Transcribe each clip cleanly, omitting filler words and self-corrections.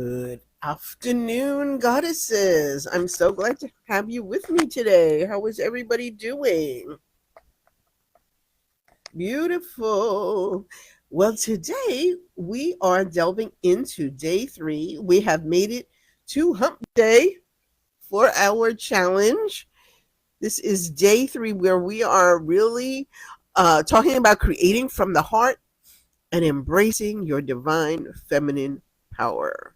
Good afternoon, goddesses. I'm so glad to have you with me today. How is everybody doing? Beautiful. Well, today we are delving into day 3. We have made it to hump day for our challenge. This is day 3 where we are really talking about creating from the heart and embracing your divine feminine power.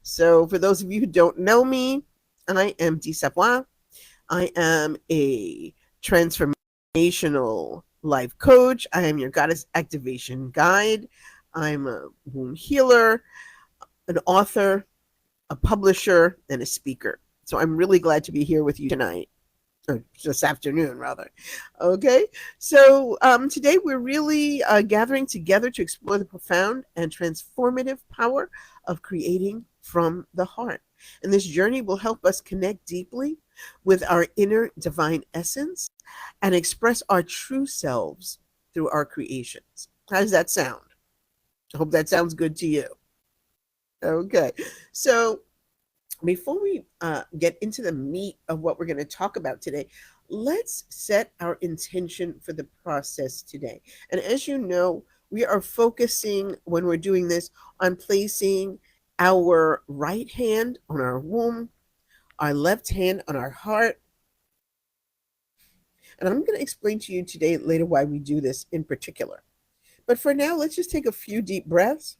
So, for those of you who don't know me, I am Dee Savoie. I am a transformational life coach. I am your goddess activation guide. I'm a womb healer, an author, a publisher, and a speaker. So, I'm really glad to be here with you tonight. Or this afternoon, rather. Okay, so today we're really gathering together to explore the profound and transformative power of creating from the heart. And this journey will help us connect deeply with our inner divine essence and express our true selves through our creations. How does that sound? I hope that sounds good to you. Okay, so before we get into the meat of what we're going to talk about today, let's set our intention for the process today. And as you know, we are focusing when we're doing this on placing our right hand on our womb, our left hand on our heart. And I'm going to explain to you today later why we do this in particular. But for now, let's just take a few deep breaths.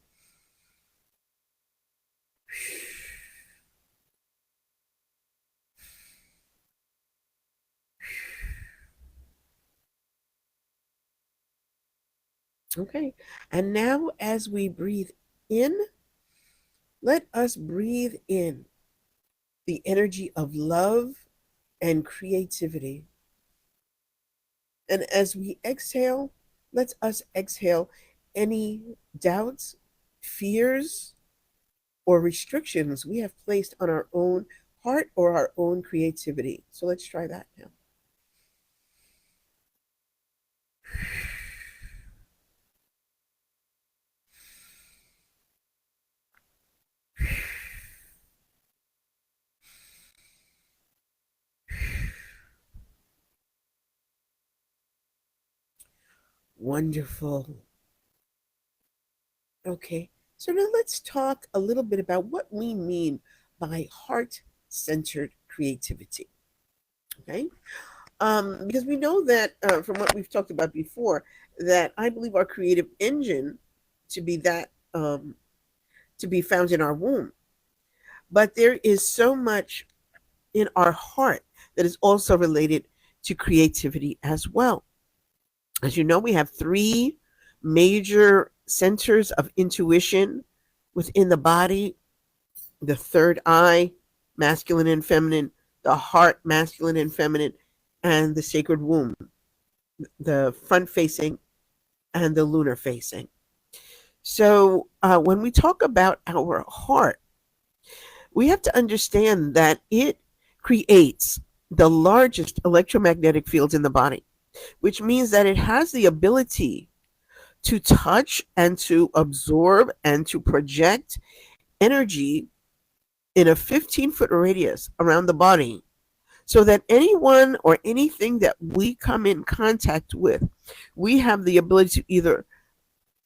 Okay. And now, as we breathe in, let us breathe in the energy of love and creativity. And as we exhale, let us exhale any doubts, fears, or restrictions we have placed on our own heart or our own creativity. So let's try that now. Wonderful. Okay, so now let's talk a little bit about what we mean by heart centered creativity. Okay, because we know that from what we've talked about before, that I believe our creative engine to be that to be found in our womb. But there is so much in our heart that is also related to creativity as well. As you know, we have three major centers of intuition within the body: the third eye, masculine and feminine, the heart, masculine and feminine, and the sacred womb, the front facing and the lunar facing. So, when we talk about our heart, we have to understand that it creates the largest electromagnetic fields in the body, which means that it has the ability to touch and to absorb and to project energy in a 15-foot radius around the body, so that anyone or anything that we come in contact with, we have the ability to either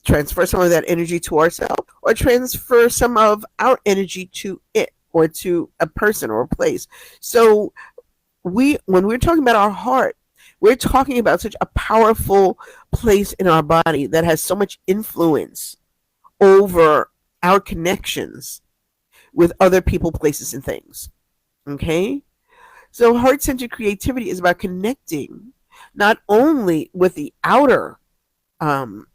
transfer some of that energy to ourselves or transfer some of our energy to it or to a person or a place. So when we're talking about our heart, we're talking about such a powerful place in our body that has so much influence over our connections with other people, places, and things. Okay? So heart centered creativity is about connecting not only with the outer um,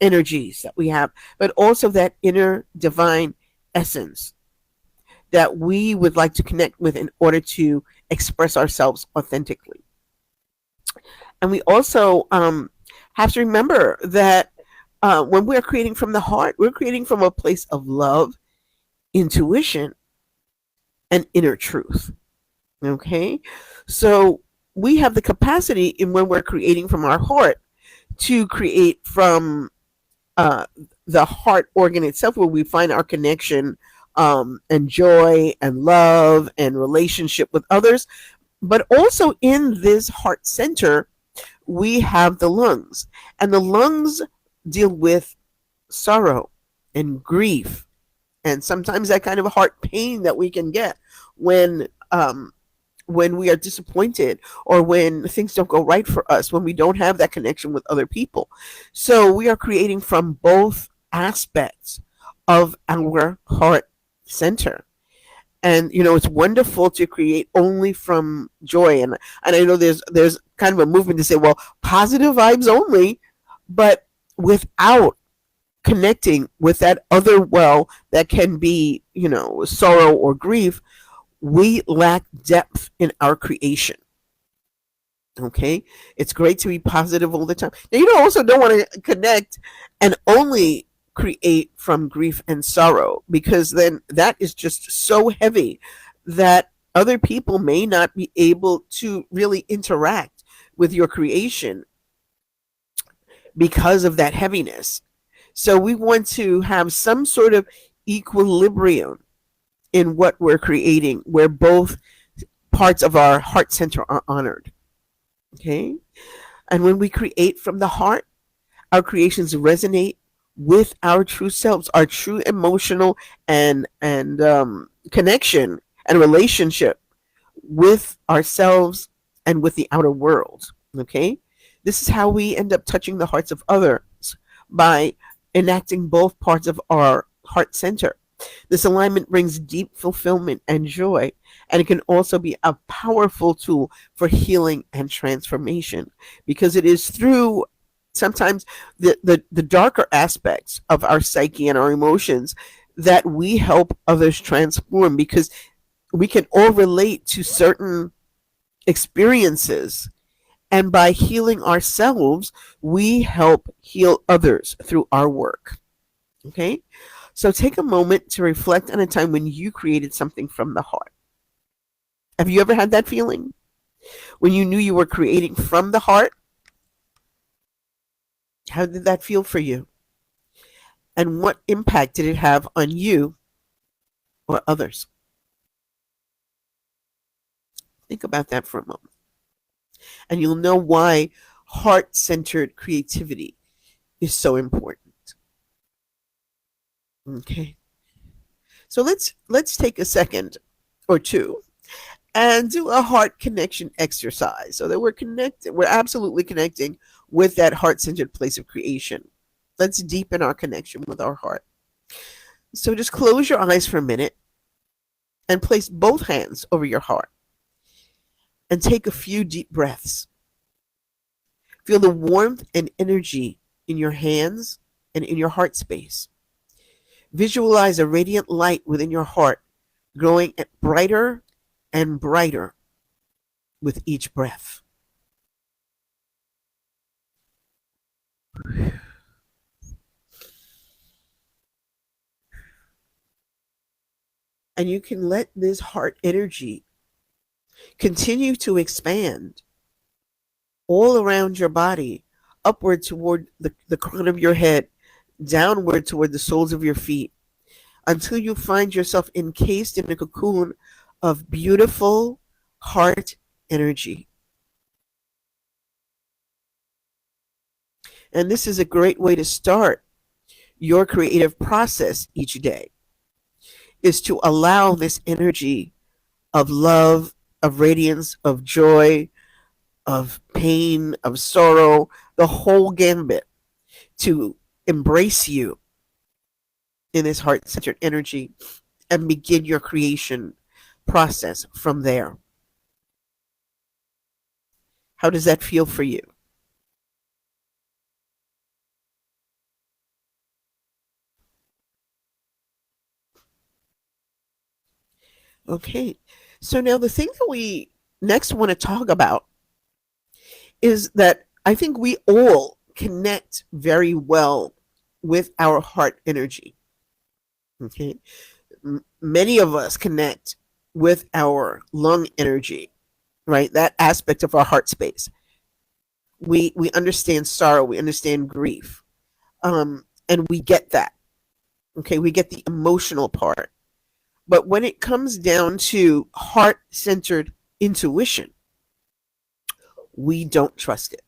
energies that we have, but also that inner divine essence that we would like to connect with in order to express ourselves authentically. And we also have to remember that when we're creating from the heart, we're creating from a place of love, intuition, and inner truth. Okay? So we have the capacity in when we're creating from our heart to create from uh, the heart organ itself, where we find our connection and joy and love and relationship with others. But also in this heart center, we have the lungs, and the lungs deal with sorrow and grief, and sometimes that kind of heart pain that we can get when when we are disappointed or when things don't go right for us, when we don't have that connection with other people. So we are creating from both aspects of our heart center. And it's wonderful to create only from joy. And I know there's kind of a movement to say, well, positive vibes only, but without connecting with that other well that can be, sorrow or grief, we lack depth in our creation. Okay, it's great to be positive all the time. Now, you also don't want to connect and only create from grief and sorrow, because then that is just so heavy that other people may not be able to really interact with your creation because of that heaviness. So we want to have some sort of equilibrium in what we're creating, where both parts of our heart center are honored. Okay? And when we create from the heart, our creations resonate with our true selves, our true emotional and connection and relationship with ourselves and with the outer world. Okay? This is how we end up touching the hearts of others, by enacting both parts of our heart center. This alignment brings deep fulfillment and joy, and it can also be a powerful tool for healing and transformation, because it is through sometimes the darker aspects of our psyche and our emotions that we help others transform, because we can all relate to certain experiences. And by healing ourselves, we help heal others through our work. Okay? So take a moment to reflect on a time when you created something from the heart. Have you ever had that feeling? When you knew you were creating from the heart? How did that feel for you? And what impact did it have on you or others? Think about that for a moment. And you'll know why heart centered creativity is so important. Okay. So let's take a second or two and do a heart connection exercise, so that we're absolutely connecting with that heart-centered place of creation. Let's deepen our connection with our heart. So just close your eyes for a minute and place both hands over your heart and take a few deep breaths. Feel the warmth and energy in your hands and in your heart space. Visualize a radiant light within your heart, growing brighter and brighter with each breath. And you can let this heart energy continue to expand all around your body, upward toward the crown of your head, downward toward the soles of your feet, until you find yourself encased in a cocoon of beautiful heart energy. And this is a great way to start your creative process each day, is to allow this energy of love, of radiance, of joy, of pain, of sorrow, the whole gambit, to embrace you in this heart centered energy and begin your creation process from there. How does that feel for you? Okay. So now the thing that we next want to talk about is that I think we all connect very well with our heart energy. Okay. Many of us connect with our lung energy, right? That aspect of our heart space. We understand sorrow, we understand grief, and we get that. Okay, we get the emotional part. But when it comes down to heart centered intuition, we don't trust it.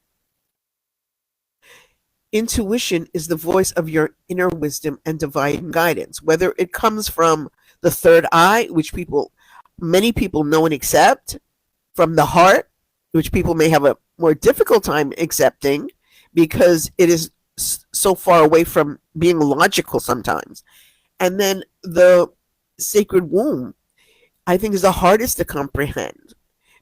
Intuition is the voice of your inner wisdom and divine guidance, whether it comes from the third eye, which many people know and accept, from the heart, which people may have a more difficult time accepting because it is so far away from being logical sometimes. And then the sacred womb, I think, is the hardest to comprehend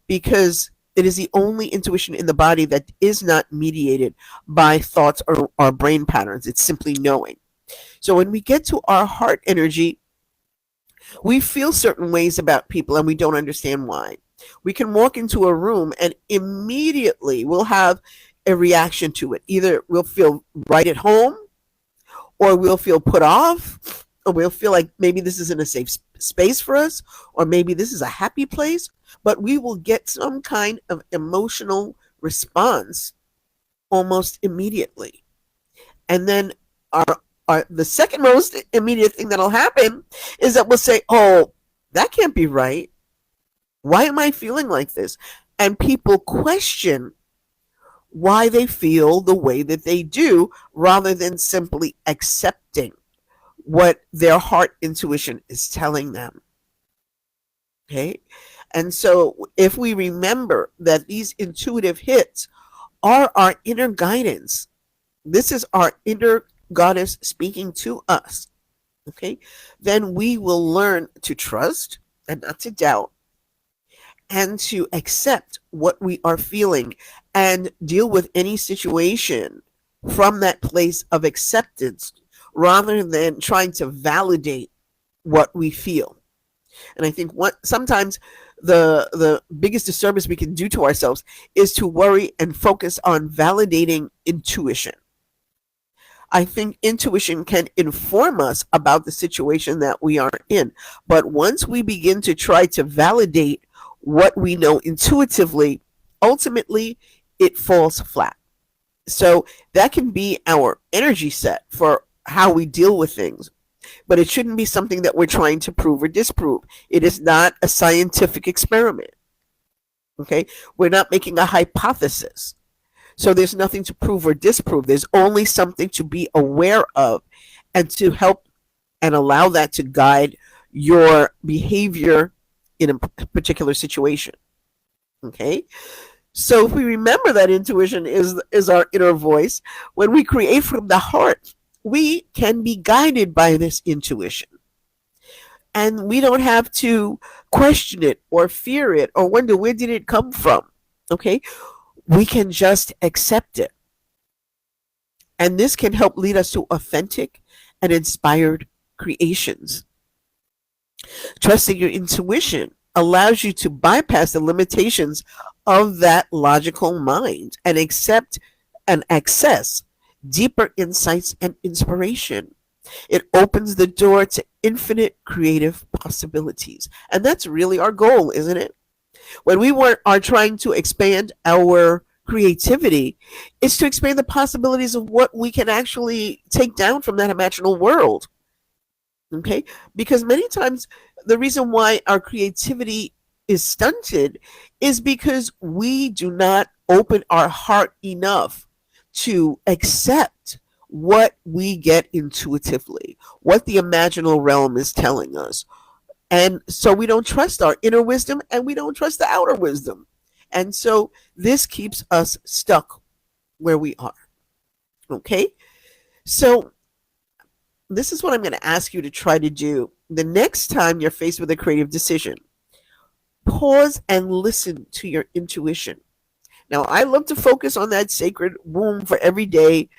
because it is the only intuition in the body that is not mediated by thoughts or brain patterns. It's simply knowing. So when we get to our heart energy, we feel certain ways about people and we don't understand why. We can walk into a room and immediately we'll have a reaction to it. Either we'll feel right at home, or we'll feel put off, or we'll feel like maybe this isn't a safe space for us, or maybe this is a happy place, but we will get some kind of emotional response almost immediately. And then the second most immediate thing that'll happen is that we'll say, oh, that can't be right. Why am I feeling like this? And people question why they feel the way that they do rather than simply accepting what their heart intuition is telling them. Okay? And so if we remember that these intuitive hits are our inner guidance, this is our inner goddess speaking to us, okay, then we will learn to trust and not to doubt and to accept what we are feeling and deal with any situation from that place of acceptance rather than trying to validate what we feel. And I think sometimes the biggest disservice we can do to ourselves is to worry and focus on validating intuition. I think intuition can inform us about the situation that we are in. But once we begin to try to validate what we know intuitively, ultimately it falls flat. So that can be our energy set for how we deal with things. But it shouldn't be something that we're trying to prove or disprove. It is not a scientific experiment. Okay? We're not making a hypothesis. So there's nothing to prove or disprove. There's only something to be aware of and to help and allow that to guide your behavior in a particular situation. Okay? So if we remember that intuition is our inner voice, when we create from the heart, we can be guided by this intuition. And we don't have to question it or fear it or wonder where did it come from. Okay? We can just accept it. And this can help lead us to authentic and inspired creations. Trusting your intuition allows you to bypass the limitations of that logical mind and accept and access deeper insights and inspiration. It opens the door to infinite creative possibilities. And that's really our goal, isn't it? When we are trying to expand our creativity, it's to expand the possibilities of what we can actually take down from that imaginal world. Okay? Because many times the reason why our creativity is stunted is because we do not open our heart enough to accept what we get intuitively, what the imaginal realm is telling us. And so we don't trust our inner wisdom and we don't trust the outer wisdom. And so this keeps us stuck where we are. Okay? So this is what I'm going to ask you to try to do the next time you're faced with a creative decision. Pause and listen to your intuition. Now, I love to focus on that sacred womb for everyday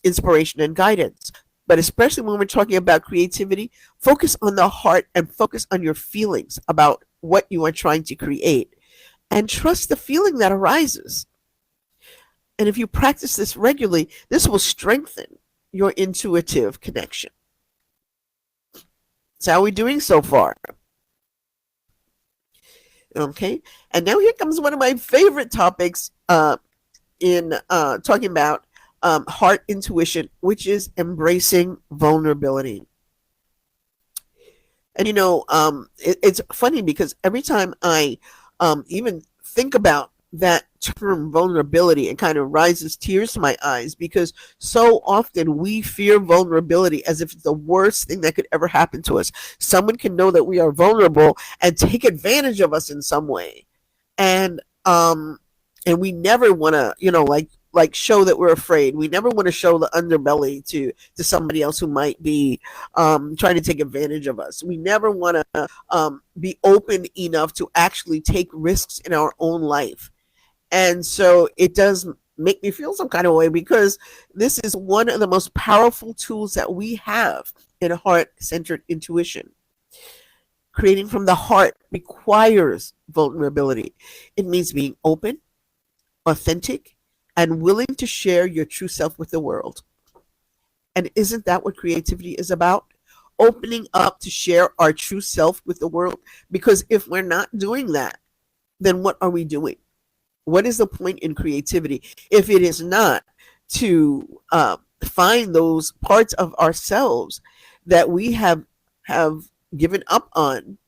inspiration and guidance. But especially when we're talking about creativity, focus on the heart and focus on your feelings about what you are trying to create. And trust the feeling that arises. And if you practice this regularly, this will strengthen your intuitive connection. So how are we doing so far? Okay. And now here comes one of my favorite topics in talking about heart intuition, which is embracing vulnerability. And it's funny because every time I even think about that term vulnerability, it kind of rises tears to my eyes because so often we fear vulnerability as if it's the worst thing that could ever happen to us. Someone can know that we are vulnerable and take advantage of us in some way. And and we never want to, like show that we're afraid. We never want to show the underbelly to somebody else who might be trying to take advantage of us. We never want to be open enough to actually take risks in our own life. And so it does make me feel some kind of way because this is one of the most powerful tools that we have in heart centered intuition. Creating from the heart requires vulnerability. It means being open, authentic, and willing to share your true self with the world. And isn't that what creativity is about? Opening up to share our true self with the world. Because if we're not doing that, then what are we doing? What is the point in creativity if it is not to find those parts of ourselves that we have given up on,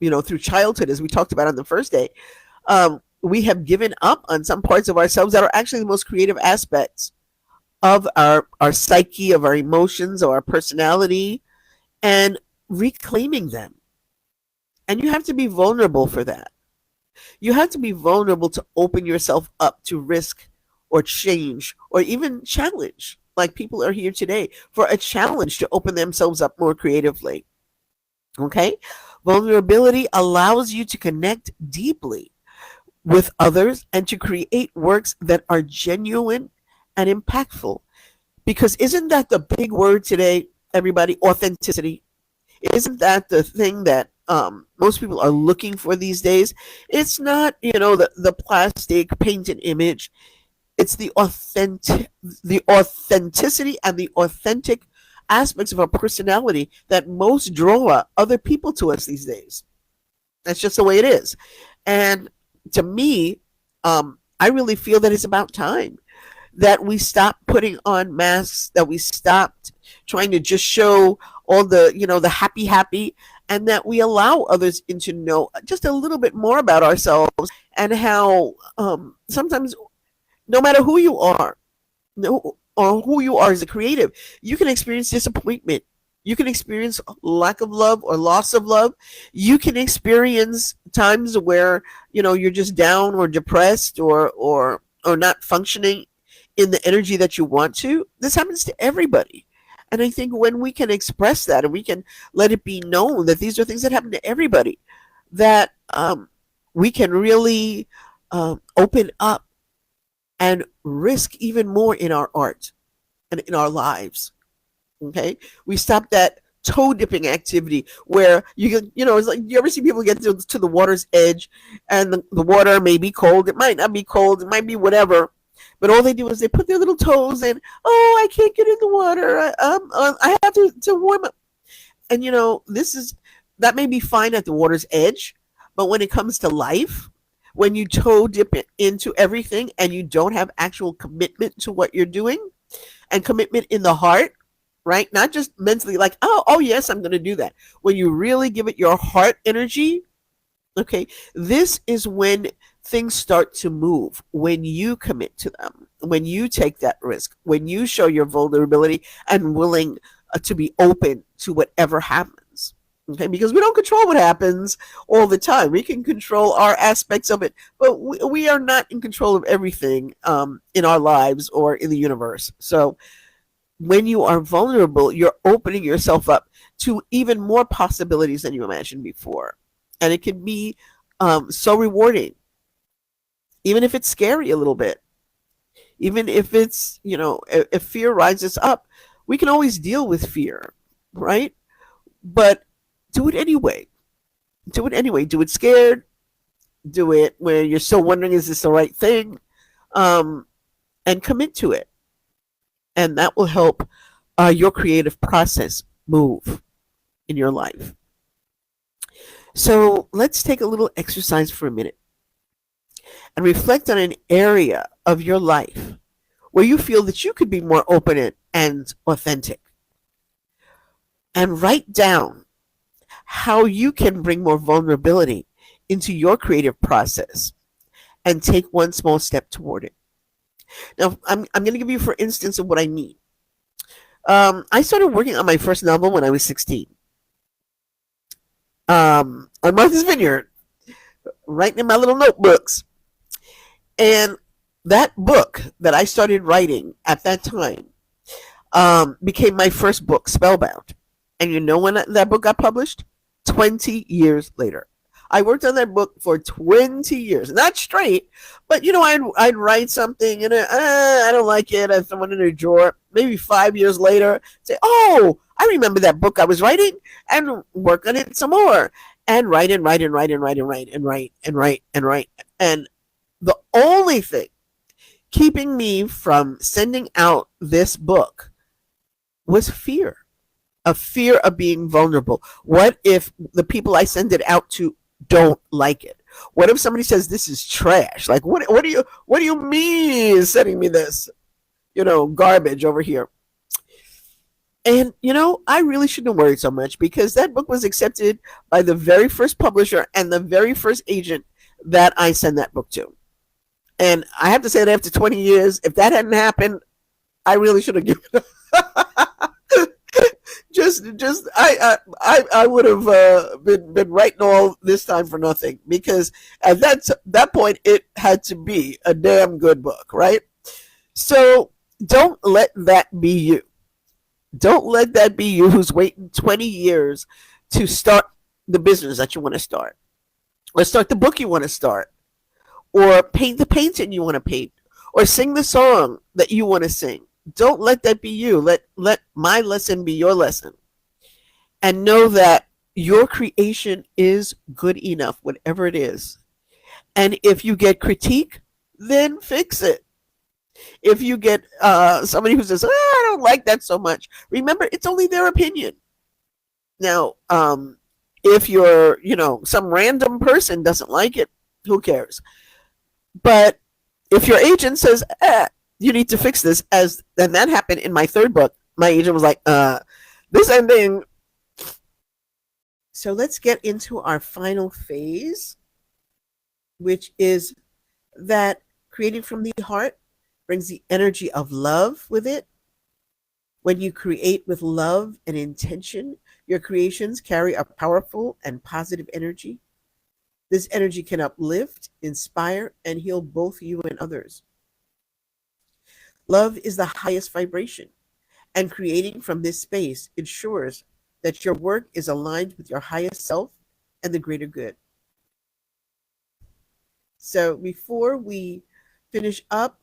through childhood, as we talked about on the first day? We have given up on some parts of ourselves that are actually the most creative aspects of our psyche, of our emotions, of our personality, and reclaiming them. And you have to be vulnerable for that. You have to be vulnerable to open yourself up to risk or change or even challenge, like people are here today for a challenge to open themselves up more creatively. Okay? Vulnerability allows you to connect deeply with others and to create works that are genuine and impactful. Because isn't that the big word today, everybody? Authenticity. Isn't that the thing that most people are looking for these days? It's not, the plastic painted image. It's the authenticity and the authentic aspects of our personality that most draw other people to us these days. That's just the way it is. And to me, I really feel that it's about time that we stopped putting on masks, that we stopped trying to just show all the happy, and that we allow others in to know just a little bit more about ourselves and how sometimes, no matter who you are, no, or who you are as a creative, you can experience disappointment. You can experience lack of love or loss of love. You can experience times where you're just down or depressed or not functioning in the energy that you want to. This happens to everybody. And I think when we can express that and we can let it be known that these are things that happen to everybody, that we can really open up and risk even more in our art and in our lives. Okay, we stop that toe dipping activity where you can, it's like, you ever see people get to the water's edge and the water may be cold, it might not be cold, it might be whatever, but all they do is they put their little toes in. Oh, I can't get in the water. I have to warm up. And that may be fine at the water's edge, but when it comes to life, when you toe dip it into everything and you don't have actual commitment to what you're doing and commitment in the heart, right? Not just mentally like, oh yes, I'm going to do that. When you really give it your heart energy, okay, this is when things start to move, when you commit to them, when you take that risk, when you show your vulnerability and willing to be open to whatever happens. Okay, because we don't control what happens all the time. We can control our aspects of it, but we are not in control of everything in our lives or in the universe. So when you are vulnerable, you're opening yourself up to even more possibilities than you imagined before. And it can be so rewarding, even if it's scary a little bit. Even if it's, if fear rises up, we can always deal with fear, right? But do it anyway. Do it anyway. Do it scared. Do it where you're still wondering, is this the right thing? And commit to it. And that will help your creative process move in your life. So let's take a little exercise for a minute and reflect on an area of your life where you feel that you could be more open and authentic. And write down how you can bring more vulnerability into your creative process and take one small step toward it. Now, I'm going to give you, for instance, of what I mean. I started working on my first novel when I was 16, on Martha's Vineyard, writing in my little notebooks. And that book that I started writing at that time became my first book, Spellbound. And you know when that book got published? 20 years later. I worked on that book for 20 years, not straight, but I'd write something and I don't like it. I throw it in a drawer. Maybe 5 years later, say, "Oh, I remember that book I was writing," and work on it some more, and write and write and write and write and write and write and write and write. And the only thing keeping me from sending out this book was fear, a fear of being vulnerable. What if the people I send it out to don't like it? What if somebody says this is trash? Like, what do you mean sending me this, garbage over here? And I really shouldn't have worried so much, because that book was accepted by the very first publisher and the very first agent that I sent that book to. And I have to say that after 20 years, if that hadn't happened, I really should have given up. just I would have been writing all this time for nothing, because at that point it had to be a damn good book, right? So don't let that be you. Don't let that be you who's waiting 20 years to start the business that you want to start, or start the book you want to start, or paint the painting you want to paint, or sing the song that you want to sing. Don't let that be you. Let my lesson be your lesson. And know that your creation is good enough, whatever it is. And if you get critique, then fix it. If you get somebody who says, I don't like that so much, remember, it's only their opinion. Now, if some random person doesn't like it, who cares? But if your agent says, you need to fix this, and that happened in my third book, my agent was like, this ending. So let's get into our final phase, which is that creating from the heart brings the energy of love with it. When you create with love and intention, your creations carry a powerful and positive energy. This energy can uplift, inspire, and heal both you and others. Love is the highest vibration, and creating from this space ensures that your work is aligned with your highest self and the greater good. So before we finish up,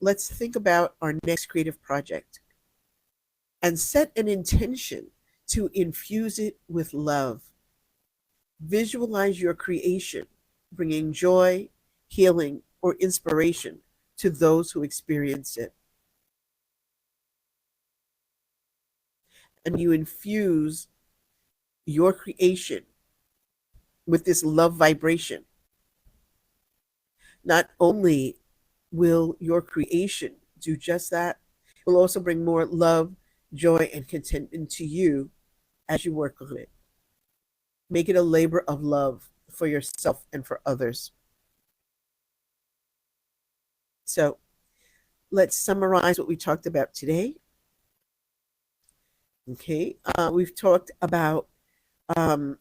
let's think about our next creative project and set an intention to infuse it with love. Visualize your creation, bringing joy, healing, or inspiration to those who experience it. And you infuse your creation with this love vibration. Not only will your creation do just that, it will also bring more love, joy, and contentment to you as you work on it. Make it a labor of love for yourself and for others. So let's summarize what we talked about today. Okay, we've talked about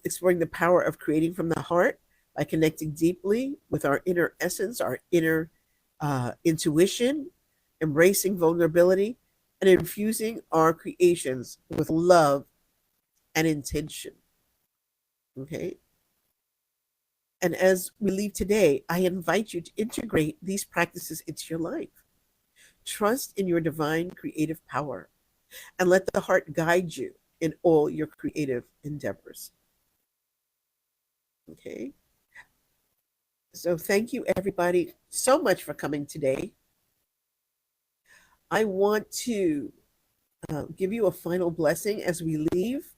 exploring the power of creating from the heart by connecting deeply with our inner essence, our inner intuition, embracing vulnerability, and infusing our creations with love and intention. Okay. And as we leave today, I invite you to integrate these practices into your life. Trust in your divine creative power and let the heart guide you in all your creative endeavors. Okay. So thank you, everybody, so much for coming today. I want to give you a final blessing as we leave,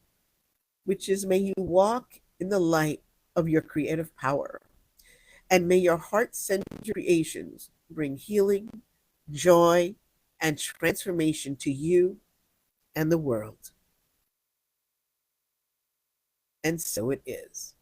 which is, may you walk in the light of your creative power, and may your heart-centered creations bring healing, joy, and transformation to you and the world. And so it is.